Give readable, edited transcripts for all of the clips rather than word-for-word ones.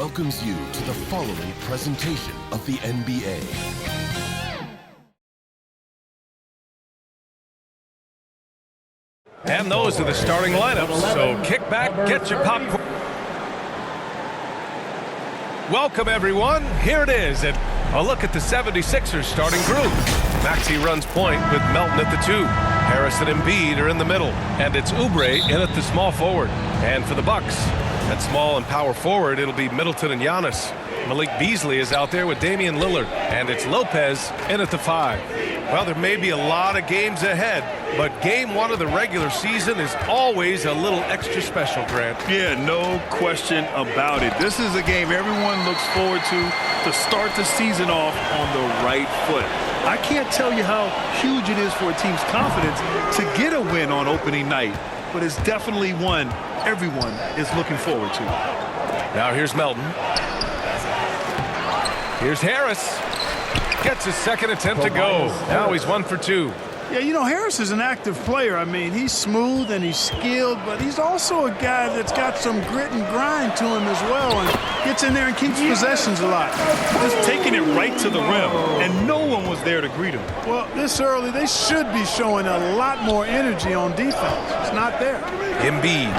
welcomes you to the following presentation of the NBA. And those are the starting lineups, so kick back, get your popcorn. Welcome, everyone. Here it is, and a look at the 76ers starting group. Maxey runs point with Melton at the 2. Harris and Embiid are in the middle, and it's Oubre in at the small forward. And for the Bucks, at small and power forward, it'll be Middleton and Giannis. Malik Beasley is out there with Damian Lillard, and it's Lopez in at the 5. Well, there may be a lot of games ahead, but game 1 of the regular season is always a little extra special, Grant. Yeah, no question about it. This is a game everyone looks forward to start the season off on the right foot. I can't tell you how huge it is for a team's confidence to get a win on opening night, but it's definitely one everyone is looking forward to. Now here's Melton. Here's Harris. Gets his second attempt to go. Now he's 1 for 2. Yeah, you know, Harris is an active player. I mean, he's smooth and he's skilled, but he's also a guy that's got some grit and grind to him as well and gets in there and keeps possessions a lot. Just taking it right to the rim, and no one was there to greet him. Well, this early, they should be showing a lot more energy on defense. It's not there. Embiid.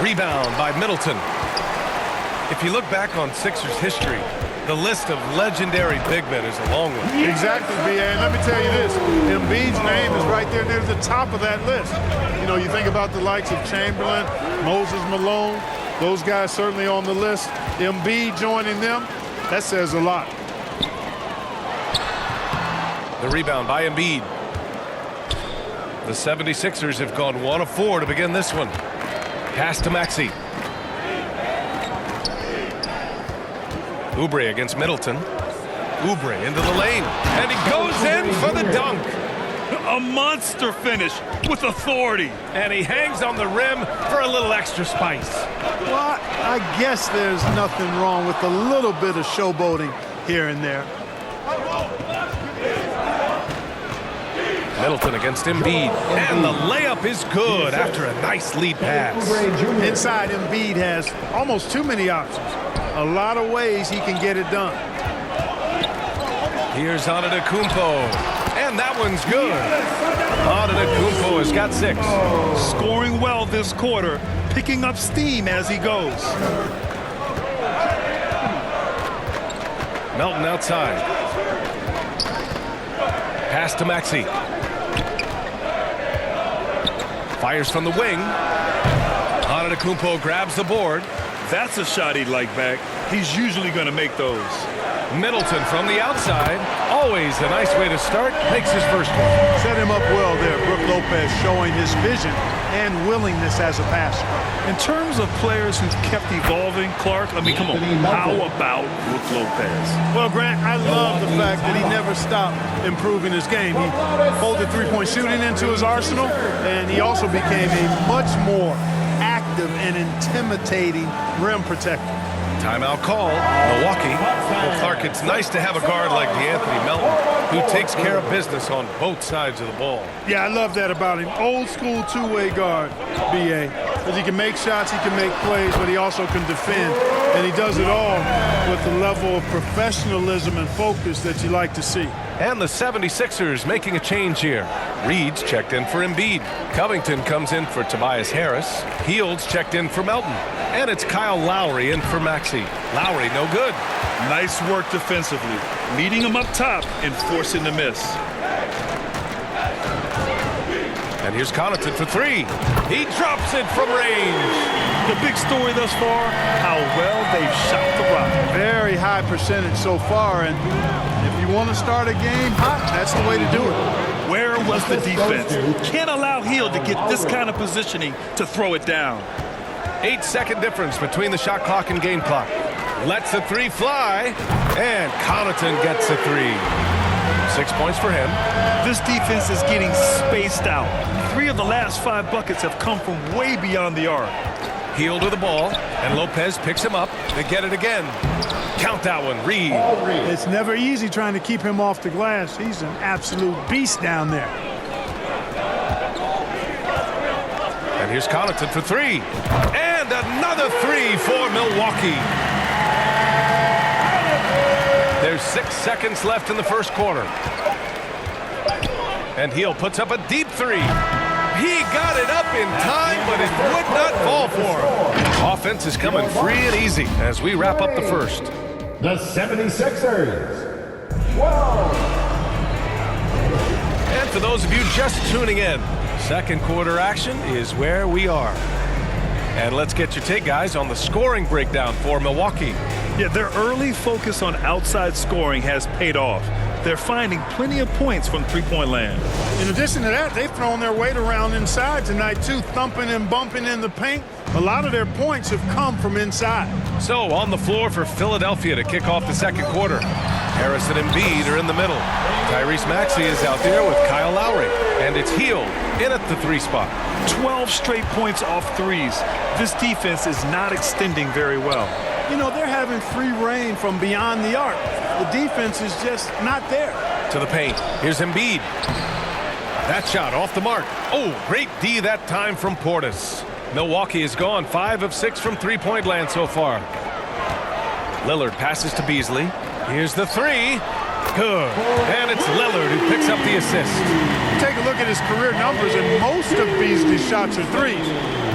Rebound by Middleton. If you look back on Sixers history, the list of legendary big men is a long one. Exactly, B.A. And let me tell you this. Embiid's name is right there near the top of that list. You know, you think about the likes of Chamberlain, Moses Malone, those guys certainly on the list. Embiid joining them, that says a lot. The rebound by Embiid. The 76ers have gone 1 of 4 to begin this one. Pass to Maxey. Oubre against Middleton. Oubre into the lane, and he goes in for the dunk. A monster finish with authority. And he hangs on the rim for a little extra spice. Well, I guess there's nothing wrong with a little bit of showboating here and there. Middleton against Embiid, and the layup is good after a nice lead pass. Inside, Embiid has almost too many options. A lot of ways he can get it done. Here's Antetokounmpo, and that one's good. Antetokounmpo has got 6. Scoring well this quarter, picking up steam as he goes. Melton outside. Pass to Maxey. Fires from the wing. Antetokounmpo grabs the board. That's a shot he'd like back. He's usually going to make those. Middleton from the outside. Always a nice way to start. Makes his first one. Set him up well there. Brook Lopez showing his vision and willingness as a passer. In terms of players who've kept evolving, Clark, I mean, come on. How about Brook Lopez? Well, Grant, I love the fact that he never stopped improving his game. He folded three-point shooting into his arsenal, and he also became a much more active and intimidating rim protector. Timeout call, Milwaukee. Well, Clark, it's nice to have a guard like DeAnthony Melton who takes care of business on both sides of the ball. Yeah, I love that about him. Old school two-way guard, B.A. Because he can make shots, he can make plays, but he also can defend. And he does it all with the level of professionalism and focus that you like to see. And the 76ers making a change here. Reed's checked in for Embiid. Covington comes in for Tobias Harris. Fields checked in for Melton. And it's Kyle Lowry in for Maxey. Lowry no good. Nice work defensively, meeting him up top and forcing the miss. And here's Connaughton for 3. He drops it from range. The big story thus far, how well they've shot the rock. Very high percentage so far, and if you want to start a game hot, that's the way to do it. Where was the defense? Can't allow Hield to get this kind of positioning to throw it down. 8-second difference between the shot clock and game clock. Lets the 3 fly, and Connaughton gets a 3. 6 points for him. This defense is getting spaced out. 3 of the last 5 buckets have come from way beyond the arc. Hield to the ball, and Lopez picks him up. They get it again. Count that one, Reed. It's never easy trying to keep him off the glass. He's an absolute beast down there. And here's Connaughton for 3. And another 3 for Milwaukee. There's 6 seconds left in the first quarter. And Heel puts up a deep three. He got it up in time, but it would not fall for him. Offense is coming free and easy as we wrap up the first. The 76ers. 12. And for those of you just tuning in, second quarter action is where we are. And let's get your take, guys, on the scoring breakdown for Milwaukee. Yeah, their early focus on outside scoring has paid off. They're finding plenty of points from three-point land. In addition to that, they've thrown their weight around inside tonight, too, thumping and bumping in the paint. A lot of their points have come from inside. So on the floor for Philadelphia to kick off the second quarter. Harris and Embiid are in the middle. Tyrese Maxey is out there with Kyle Lowry. And it's Hield in at the 3 spot. 12 straight points off threes. This defense is not extending very well. You know, they're having free reign from beyond the arc. The defense is just not there. To the paint. Here's Embiid. That shot off the mark. Oh, great D that time from Portis. Milwaukee has gone 5 of 6 from three-point land so far. Lillard passes to Beasley. Here's the 3. Good. And it's Lillard who picks up the assist. Take a look at his career numbers, and most of Beasley's shots are threes.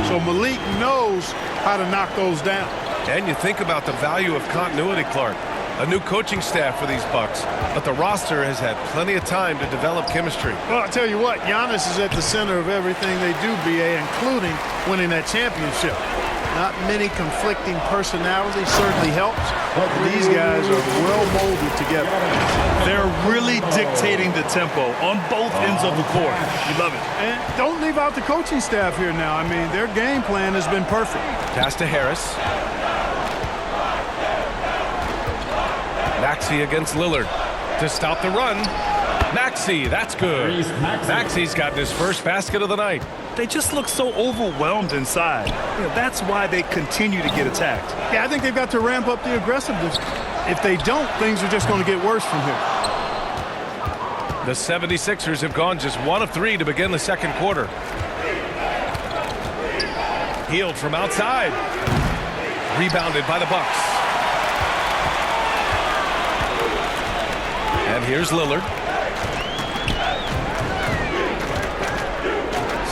So Malik knows how to knock those down. And you think about the value of continuity, Clark. A new coaching staff for these Bucks, but the roster has had plenty of time to develop chemistry. Well, I'll tell you what, Giannis is at the center of everything they do, BA, including winning that championship. Not many conflicting personalities certainly helps, but these guys are well molded together. They're really dictating the tempo on both ends of the court. You love it. And don't leave out the coaching staff here now. I mean, their game plan has been perfect. Pass to Harris. Maxey against Lillard to stop the run. Maxey, that's good. Maxey's gotten his first basket of the night. They just look so overwhelmed inside. You know, that's why they continue to get attacked. Yeah, I think they've got to ramp up the aggressiveness. If they don't, things are just going to get worse from here. The 76ers have gone just 1 of 3 to begin the second quarter. Hield from outside. Rebounded by the Bucks. And here's Lillard.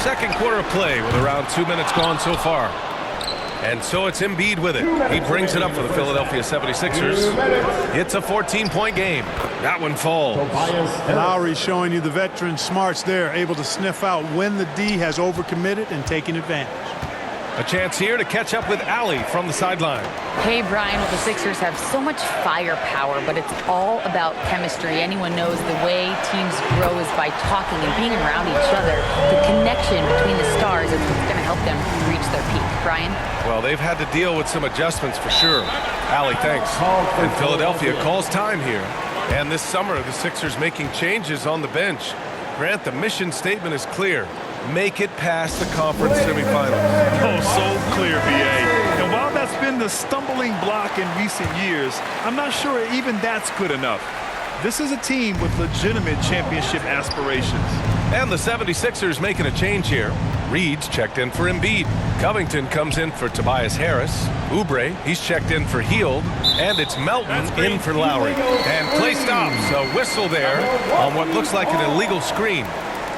Second quarter of play with around 2 minutes gone so far. And so it's Embiid with it. He brings it up for the Philadelphia 76ers. It's a 14-point game. That one falls. Lowry showing you the veteran smarts there, able to sniff out when the D has overcommitted and taking advantage. A chance here to catch up with Allie from the sideline. Hey, Brian, well, the Sixers have so much firepower, but it's all about chemistry. Anyone knows the way teams grow is by talking and being around each other. The connection between the stars is what's going to help them reach their peak. Brian? Well, they've had to deal with some adjustments for sure. Allie, thanks. And Philadelphia calls time here. And this summer, the Sixers making changes on the bench. Grant, the mission statement is clear. Make it past the conference semifinals. Oh, so clear, BA. And while that's been the stumbling block in recent years, I'm not sure even that's good enough. This is a team with legitimate championship aspirations. And the 76ers making a change here. Reed's checked in for Embiid. Covington comes in for Tobias Harris. Oubre, he's checked in for Hield. And it's Melton in for Lowry. And play stops. A whistle there on what looks like an illegal screen.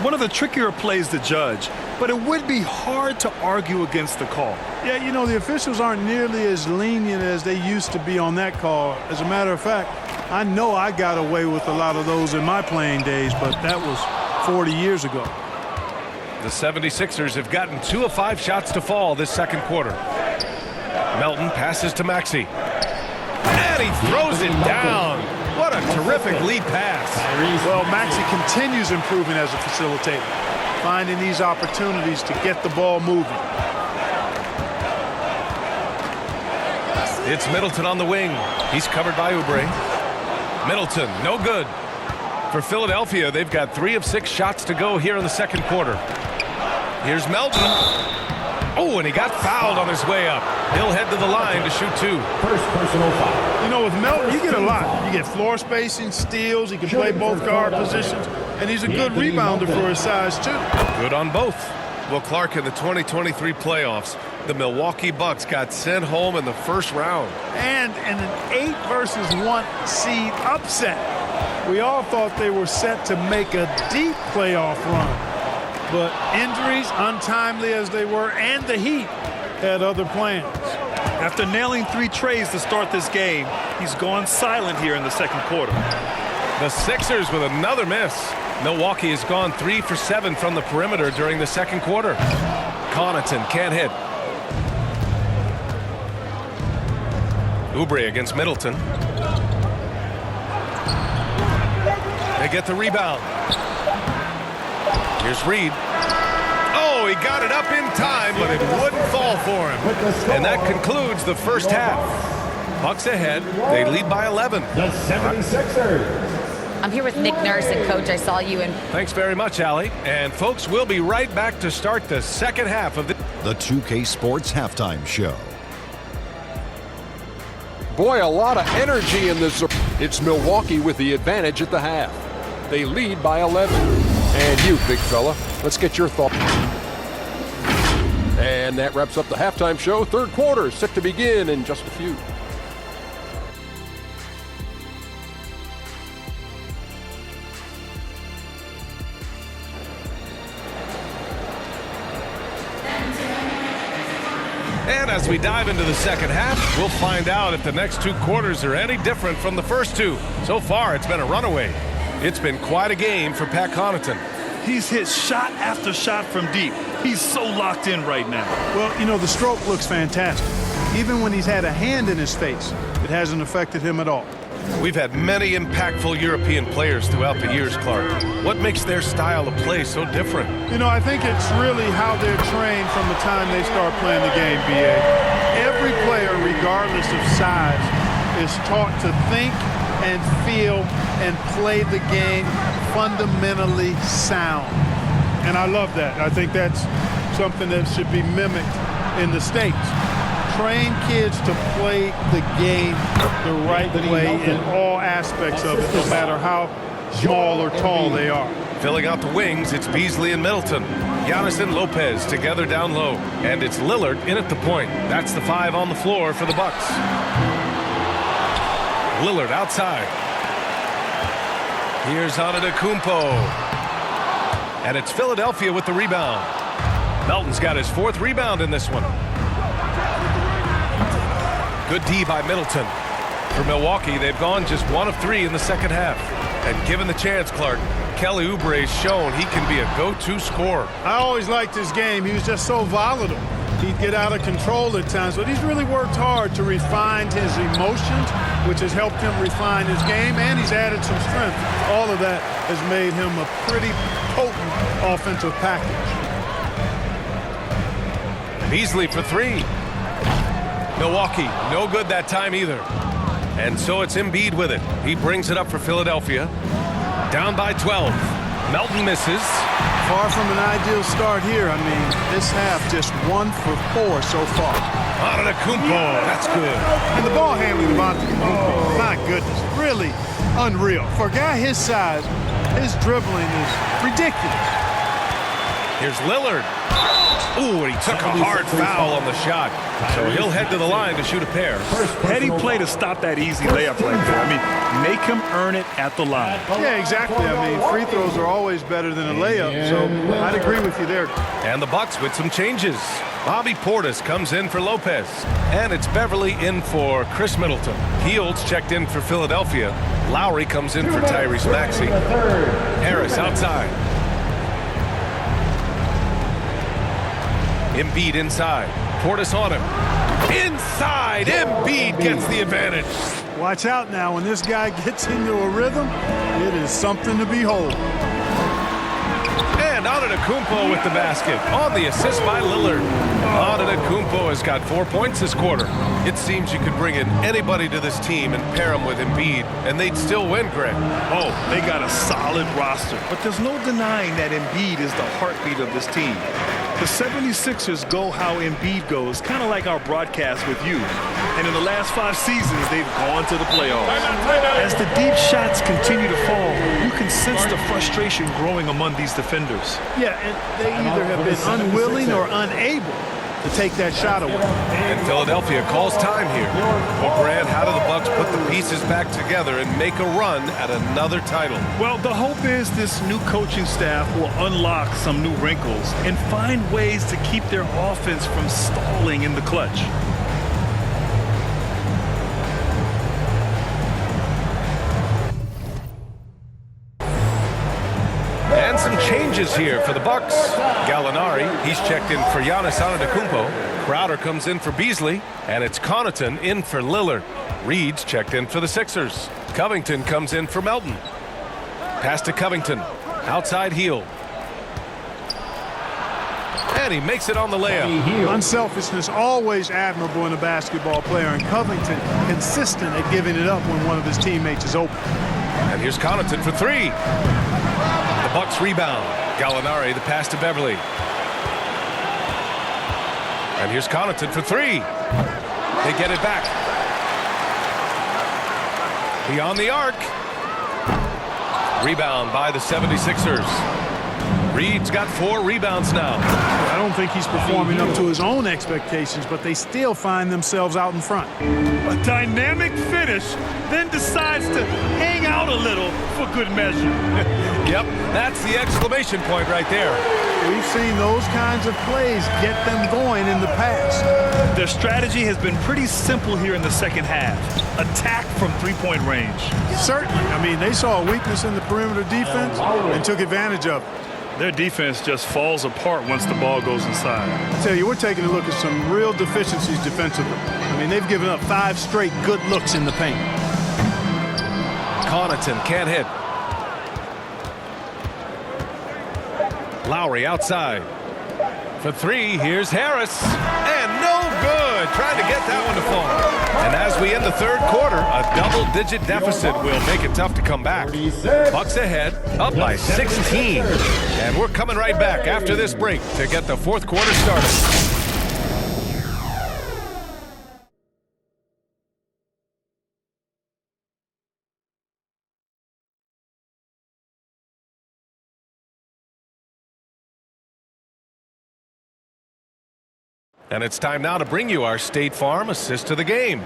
One of the trickier plays to judge, but it would be hard to argue against the call. Yeah, you know, the officials aren't nearly as lenient as they used to be on that call. As a matter of fact, I know I got away with a lot of those in my playing days, but that was 40 years ago. The 76ers have gotten 2 of 5 shots to fall this second quarter. Melton passes to Maxey. And he throws it down. What a terrific lead pass. Well, Maxey continues improving as a facilitator, finding these opportunities to get the ball moving. It's Middleton on the wing. He's covered by Oubre. Middleton, no good. For Philadelphia, they've got 3 of 6 shots to go here in the second quarter. Here's Melton. Oh, and he got fouled on his way up. He'll head to the line to shoot 2. First personal foul. You know, with Melton, you get a lot. You get floor spacing, steals. He can play both guard positions. And he's a good rebounder for his size, too. Good on both. Well, Clark, in the 2023 playoffs, the Milwaukee Bucks got sent home in the first round. And in an 8 versus 1 seed upset. We all thought they were set to make a deep playoff run. But injuries, untimely as they were, and the Heat had other plans. After nailing 3 trays to start this game, he's gone silent here in the second quarter. The Sixers with another miss. Milwaukee has gone 3 for 7 from the perimeter during the second quarter. Connaughton can't hit. Oubre against Middleton. They get the rebound. Here's Reed. Oh, he got it up in time, but it wouldn't fall for him. And that concludes the first half. Bucks ahead. They lead by 11. The 76ers. I'm here with Nick Nurse, and Coach, I saw you in. Thanks very much, Allie. And folks, we'll be right back to start the second half of the 2K Sports Halftime Show. Boy, a lot of energy in this. It's Milwaukee with the advantage at the half. They lead by 11. And you, big fella, let's get your thoughts. And that wraps up the halftime show. Third quarter set to begin in just a few. And as we dive into the second half, we'll find out if the next 2 quarters are any different from the first 2. So far, it's been a runaway. It's been quite a game for Pat Connaughton. He's hit shot after shot from deep. He's so locked in right now. Well, you know, the stroke looks fantastic. Even when he's had a hand in his face, it hasn't affected him at all. We've had many impactful European players throughout the years, Clark. What makes their style of play so different? You know, I think it's really how they're trained from the time they start playing the game, B.A. Every player, regardless of size, is taught to think and feel and play the game fundamentally sound. And I love that. I think that's something that should be mimicked in the States. Train kids to play the game the right way in all aspects of it, no matter how small or tall they are. Filling out the wings, it's Beasley and Middleton. Giannis and Lopez together down low. And it's Lillard in at the point. That's the 5 on the floor for the Bucks. Lillard outside. Here's Antetokounmpo. And it's Philadelphia with the rebound. Melton's got his 4th rebound in this one. Good D by Middleton. For Milwaukee, they've gone just 1 of 3 in the second half. And given the chance, Clark, Kelly Oubre's shown he can be a go-to scorer. I always liked his game. He was just so volatile. He'd get out of control at times, but he's really worked hard to refine his emotions, which has helped him refine his game, and he's added some strength. All of that has made him a pretty potent offensive package. Beasley for 3. Milwaukee, no good that time either. And so it's Embiid with it. He brings it up for Philadelphia. Down by 12. Melton misses. Far from an ideal start here. I mean, this half just 1 for 4 so far. Antetokounmpo, that's good. And the ball handling of Antetokounmpo, my goodness, really unreal. For a guy his size, his dribbling is ridiculous. Here's Lillard. Ooh, and he took a hard foul on the shot. So he'll head to the line to shoot a pair. Heady play to stop that easy layup right there. I mean, make him earn it at the line. Yeah, exactly. I mean, free throws are always better than a layup, so I'd agree with you there. And the Bucks with some changes. Bobby Portis comes in for Lopez. And it's Beverly in for Chris Middleton. Fields checked in for Philadelphia. Lowry comes in for Tyrese Maxey. Harris outside. Embiid inside. Portis on him. Inside. Embiid gets the advantage. Watch out now. When this guy gets into a rhythm, it is something to behold. And Antetokounmpo with the basket on the assist by Lillard. Antetokounmpo has got 4 points this quarter. It seems you could bring in anybody to this team and pair them with Embiid, and they'd still win, Greg. Oh, they got a solid roster, but there's no denying that Embiid is the heartbeat of this team. The 76ers go how Embiid goes, kind of like our broadcast with you. And in the last 5 seasons, they've gone to the playoffs. As the deep shots continue to fall, you can sense the frustration growing among these defenders. Yeah, and they either have been unwilling or unable to take that shot away. And Philadelphia calls time here. Well, Grant, how do the Bucks put the pieces back together and make a run at another title? Well, the hope is this new coaching staff will unlock some new wrinkles and find ways to keep their offense from stalling in the clutch. And some changes here for the Bucks. Gallinari, he's checked in for Giannis Antetokounmpo. Crowder comes in for Beasley, and it's Connaughton in for Lillard. Reed's checked in for the Sixers. Covington comes in for Melton. Pass to Covington, outside heel. And he makes it on the layup. Unselfishness always admirable in a basketball player, and Covington consistent at giving it up when one of his teammates is open. And here's Connaughton for 3. The Bucks rebound. Gallinari, the pass to Beverly. And here's Connaughton for 3. They get it back. Beyond the arc. Rebound by the 76ers. Reed's got 4 rebounds now. I don't think he's performing up to his own expectations, but they still find themselves out in front. A dynamic finish, then decides to hang out a little for good measure. Yep, that's the exclamation point right there. We've seen those kinds of plays get them going in the past. Their strategy has been pretty simple here in the second half. Attack from three-point range. Certainly. I mean, they saw a weakness in the perimeter defense and took advantage of it. Their defense just falls apart once the ball goes inside. I tell you, we're taking a look at some real deficiencies defensively. I mean, they've given up 5 straight good looks in the paint. Connaughton can't hit. Lowry outside. For 3, here's Harris. And no good. Trying to get that one to fall. And as we end the third quarter, a double-digit deficit will make it tough to come back. Bucks ahead, up by 16. And we're coming right back after this break to get the fourth quarter started. And it's time now to bring you our State Farm assist to the game.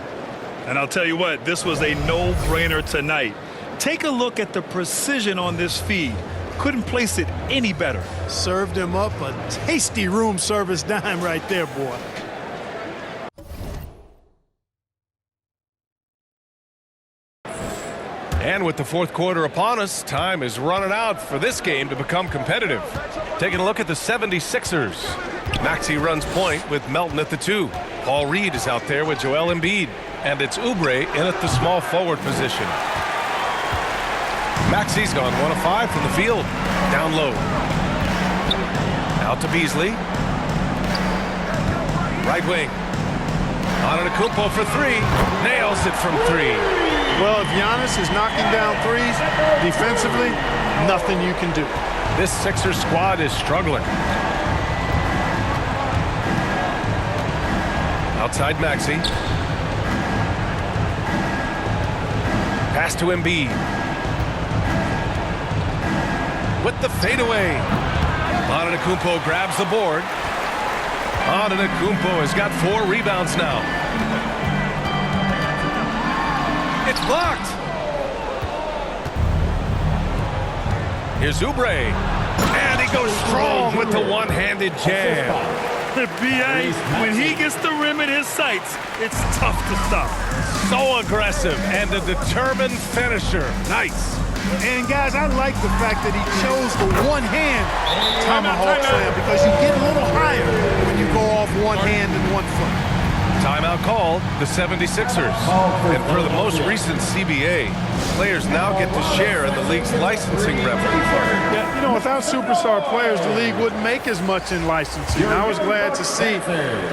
And I'll tell you what, this was a no-brainer tonight. Take a look at the precision on this feed. Couldn't place it any better. Served him up a tasty room service dime right there, boy. And with the fourth quarter upon us, time is running out for this game to become competitive. Taking a look at the 76ers. Maxey runs point with Melton at the 2. Paul Reed is out there with Joel Embiid. And it's Oubre in at the small forward position. Maxey's gone 1 of 5 from the field. Down low. Out to Beasley. Right wing. Antetokounmpo for 3. Nails it from 3. Well, if Giannis is knocking down threes, defensively, nothing you can do. This Sixers squad is struggling. Outside Maxey. Pass to Embiid. With the fadeaway. Antetokounmpo grabs the board. Antetokounmpo has got 4 rebounds now. It's blocked. Here's Oubre. And he goes strong with the one-handed jam. B.A., when he gets the rim in his sights, it's tough to stop. So aggressive and a determined finisher. Nice. And, guys, I like the fact that he chose the one-hand tomahawk slam because you get a little higher when you go off one hand and 1 foot. Timeout called the 76ers. And for the most recent CBA, players now get to share in the league's licensing revenue. Yeah, you know, without superstar players, the league wouldn't make as much in licensing. I was glad to see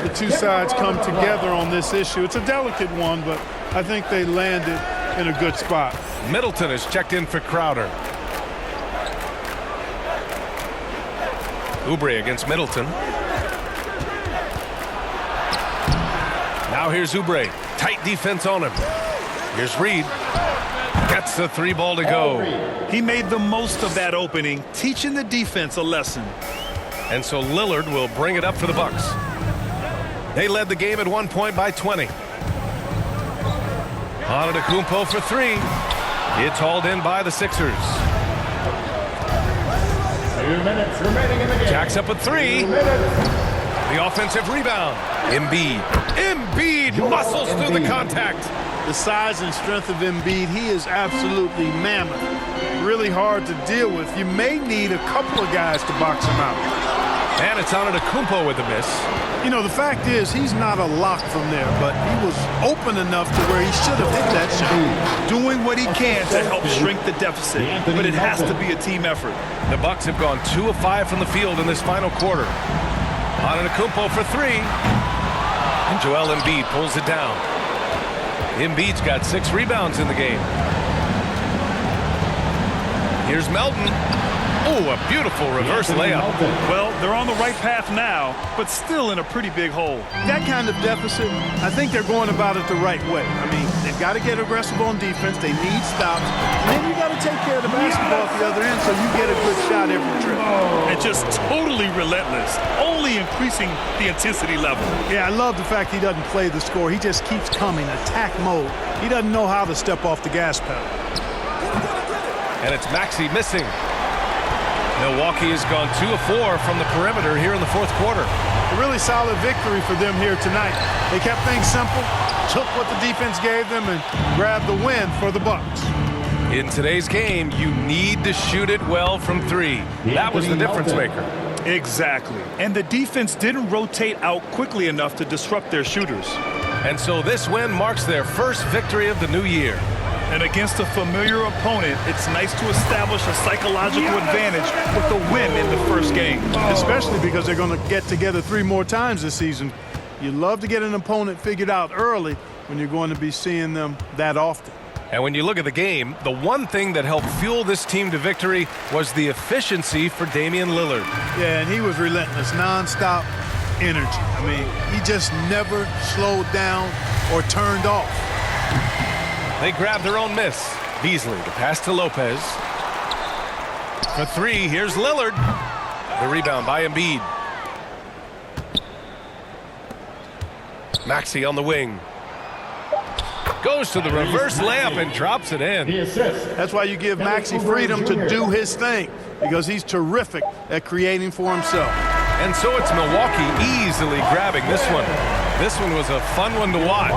the two sides come together on this issue. It's a delicate one, but I think they landed in a good spot. Middleton is checked in for Crowder. Oubre against Middleton. Now here's Oubre. Tight defense on him. Here's Reed. Gets the 3 ball to go. He made the most of that opening, teaching the defense a lesson. And so Lillard will bring it up for the Bucks. They led the game at 1 point by 20. Antetokounmpo for 3. It's hauled in by the Sixers. 2 minutes remaining in the game. Jacks up at 3. 2 minutes. The offensive rebound. Embiid muscles through the contact. The size and strength of Embiid, he is absolutely mammoth. Really hard to deal with. You may need a couple of guys to box him out. And it's Antetokounmpo with the miss. You know, the fact is, he's not a lock from there, but he was open enough to where he should have hit that shot. Doing what he can to help shrink the deficit, but it has to be a team effort. The Bucks have gone 2 of 5 from the field in this final quarter. Antetokounmpo for 3. And Joel Embiid pulls it down. Embiid's got 6 rebounds in the game. Here's Melton. Oh, a beautiful reverse layup. Well, they're on the right path now, but still in a pretty big hole. That kind of deficit, I think they're going about it the right way. I mean, they've got to get aggressive on defense. They need stops. And then you got to take care of the basketball at the other end so you get a good shot every trip. And just totally relentless, only increasing the intensity level. Yeah, I love the fact he doesn't play the score. He just keeps coming, attack mode. He doesn't know how to step off the gas pedal. And it's Maxey missing. Milwaukee has gone 2 of 4 from the perimeter here in the fourth quarter. A really solid victory for them here tonight. They kept things simple, took what the defense gave them, and grabbed the win for the Bucks. In today's game, you need to shoot it well from 3. That was the difference maker. Exactly. And the defense didn't rotate out quickly enough to disrupt their shooters. And so this win marks their first victory of the new year. And against a familiar opponent, it's nice to establish a psychological advantage with a win in the first game. Especially because they're going to get together 3 more times this season. You love to get an opponent figured out early when you're going to be seeing them that often. And when you look at the game, the one thing that helped fuel this team to victory was the efficiency for Damian Lillard. Yeah, and he was relentless, nonstop energy. I mean, he just never slowed down or turned off. They grab their own miss. Beasley, the pass to Lopez. For 3, here's Lillard. The rebound by Embiid. Maxey on the wing. Goes to the reverse layup and drops it in. That's why you give Maxey freedom to do his thing, because he's terrific at creating for himself. And so it's Milwaukee easily grabbing this one. This one was a fun one to watch.